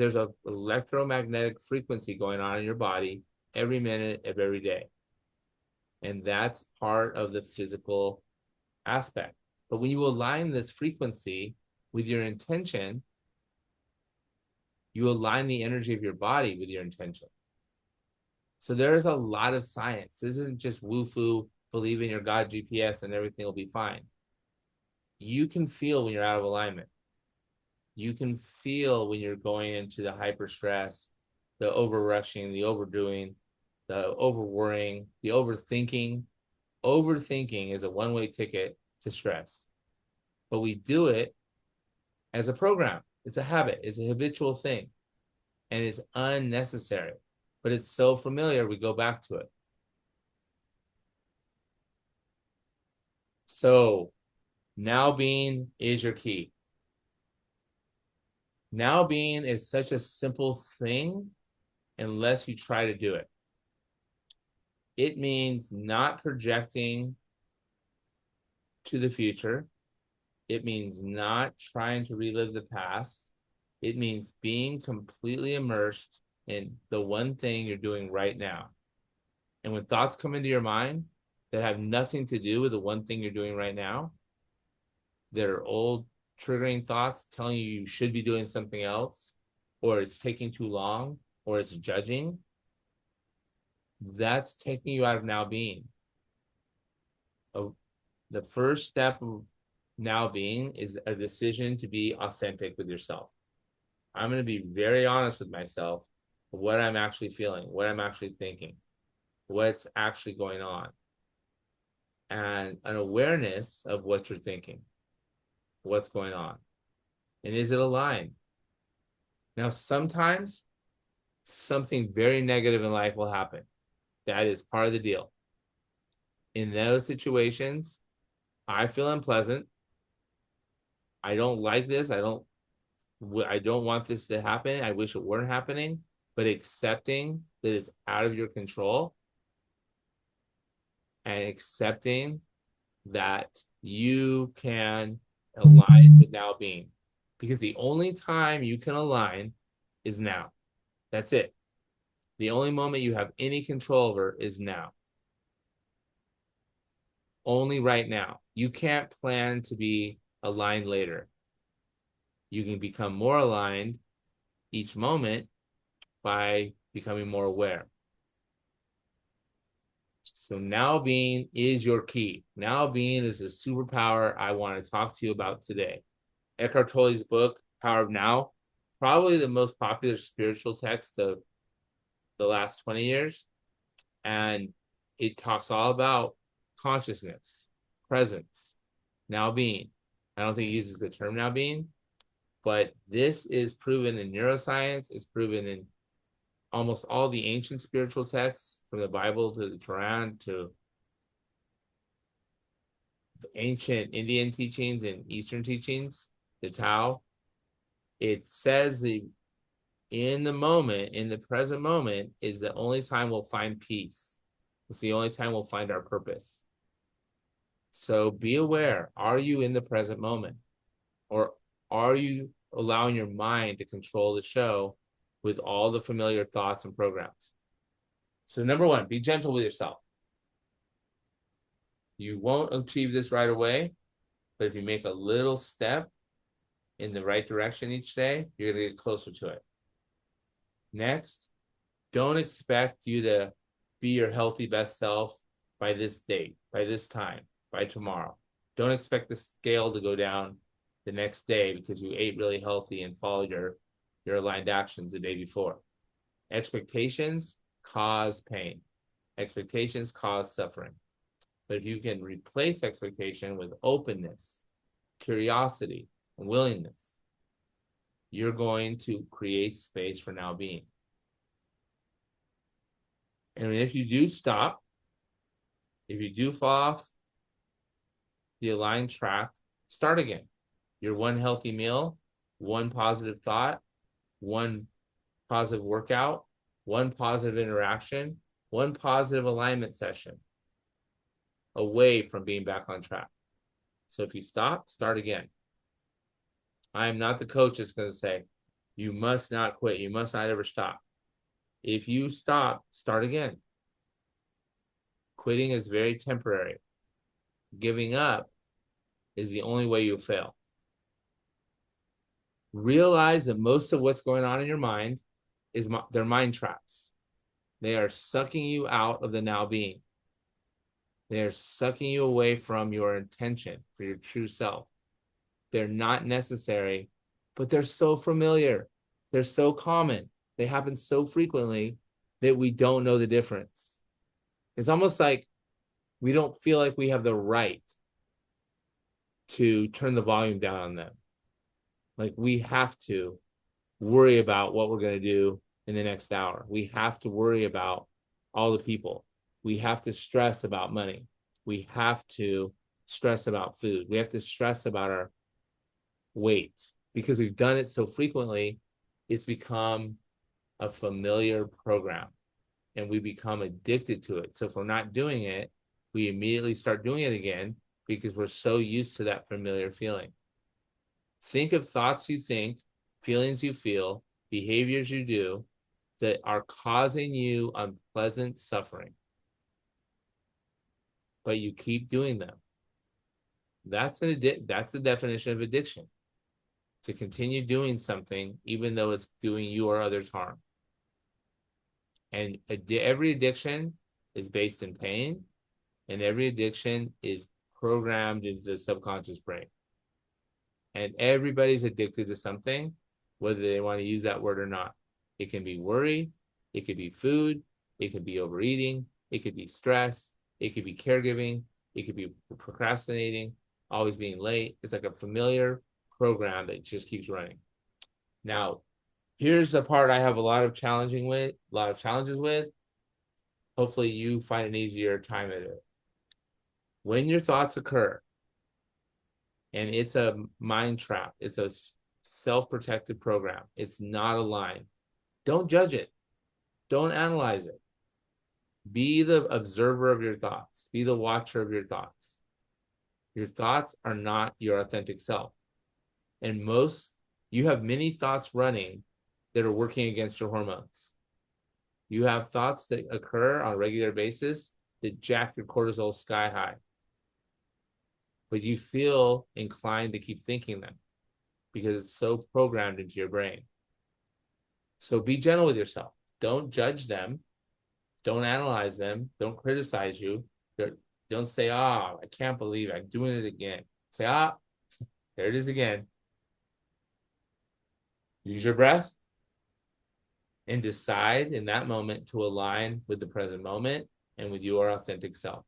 There's a electromagnetic frequency going on in your body every minute of every day. And that's part of the physical aspect. But when you align this frequency with your intention, you align the energy of your body with your intention. So there's a lot of science. This isn't just woo-foo, believe in your God GPS and everything will be fine. You can feel when you're out of alignment. You can feel when you're going into the hyper stress, the over rushing, the overdoing, the over worrying, the overthinking. Overthinking is a one-way ticket to stress. But we do it as a program. It's a habit. It's a habitual thing. And it's unnecessary. But it's so familiar, we go back to it. So now being is your key. Now being is such a simple thing unless you try to do it. It means not projecting to the future. It means not trying to relive the past. It means being completely immersed in the one thing you're doing right now. And when thoughts come into your mind that have nothing to do with the one thing you're doing right now, that are old triggering thoughts telling you should be doing something else, or it's taking too long, or it's judging, that's taking you out of now being. The first step of now being is a decision to be authentic with yourself. I'm going to be very honest with myself, what I'm actually feeling, what I'm actually thinking, what's actually going on, and an awareness of what you're thinking, what's going on, and is it aligned? Now, sometimes something very negative in life will happen. That is part of the deal. In those situations, I feel unpleasant. I don't like this. I don't want this to happen. I wish it weren't happening, but accepting that it's out of your control and accepting that you can align with now being. Because the only time you can align is now. That's it. The only moment you have any control over is now. Only right now. You can't plan to be aligned later. You can become more aligned each moment by becoming more aware. So now being is your key. Now being is a superpower I want to talk to you about today. Eckhart Tolle's book, Power of Now, probably the most popular spiritual text of the last 20 years. And it talks all about consciousness, presence, now being. I don't think he uses the term now being, but this is proven in neuroscience. It's proven in almost all the ancient spiritual texts, from the Bible to the Quran to ancient Indian teachings and Eastern teachings, the Tao. It says that in the moment, in the present moment, is the only time we'll find peace. It's the only time we'll find our purpose. So be aware. Are you in the present moment? Or are you allowing your mind to control the show with all the familiar thoughts and programs? So number one, be gentle with yourself. You won't achieve this right away, but if you make a little step in the right direction each day, you're going to get closer to it. Next, don't expect you to be your healthy best self by this date, by this time, by tomorrow. Don't expect the scale to go down the next day because you ate really healthy and followed your aligned actions the day before. Expectations cause pain. Expectations cause suffering. But if you can replace expectation with openness, curiosity, and willingness, you're going to create space for now being. And if you do stop, if you do fall off the aligned track, start again. Your one healthy meal, one positive thought, one positive workout, one positive interaction, one positive alignment session away from being back on track. So if you stop, start again. I am not the coach that's going to say, You must not quit. You must not ever stop. If you stop, start again. Quitting is very temporary. Giving up is the only way you'll fail. Realize that most of what's going on in your mind is they're mind traps. They are sucking you out of the now being. They're sucking you away from your intention for your true self. They're not necessary, but they're so familiar. They're so common. They happen so frequently that we don't know the difference. It's almost like we don't feel like we have the right to turn the volume down on them. Like we have to worry about what we're going to do in the next hour. We have to worry about all the people. We have to stress about money. We have to stress about food. We have to stress about our weight because we've done it so frequently. It's become a familiar program and we become addicted to it. So if we're not doing it, we immediately start doing it again because we're so used to that familiar feeling. Think of thoughts you think, feelings you feel, behaviors you do that are causing you unpleasant suffering, but you keep doing them. That's the definition of addiction. To continue doing something even though it's doing you or others harm. And every addiction is based in pain, and every addiction is programmed into the subconscious brain. And everybody's addicted to something, whether they want to use that word or not. It can be worry, it could be food, it could be overeating, it could be stress, it could be caregiving, it could be procrastinating, always being late. It's like a familiar program that just keeps running. Now, here's the part I have a lot of challenges with. Hopefully you find an easier time at it. When your thoughts occur, and it's a mind trap, it's a self-protective program, it's not a line. Don't judge it. Don't analyze it. Be the observer of your thoughts. Be the watcher of your thoughts. Your thoughts are not your authentic self. And you have many thoughts running that are working against your hormones. You have thoughts that occur on a regular basis that jack your cortisol sky high. But you feel inclined to keep thinking them because it's so programmed into your brain. So be gentle with yourself. Don't judge them. Don't analyze them. Don't criticize you. Don't say, I can't believe it. I'm doing it again. Say, there it is again. Use your breath and decide in that moment to align with the present moment and with your authentic self.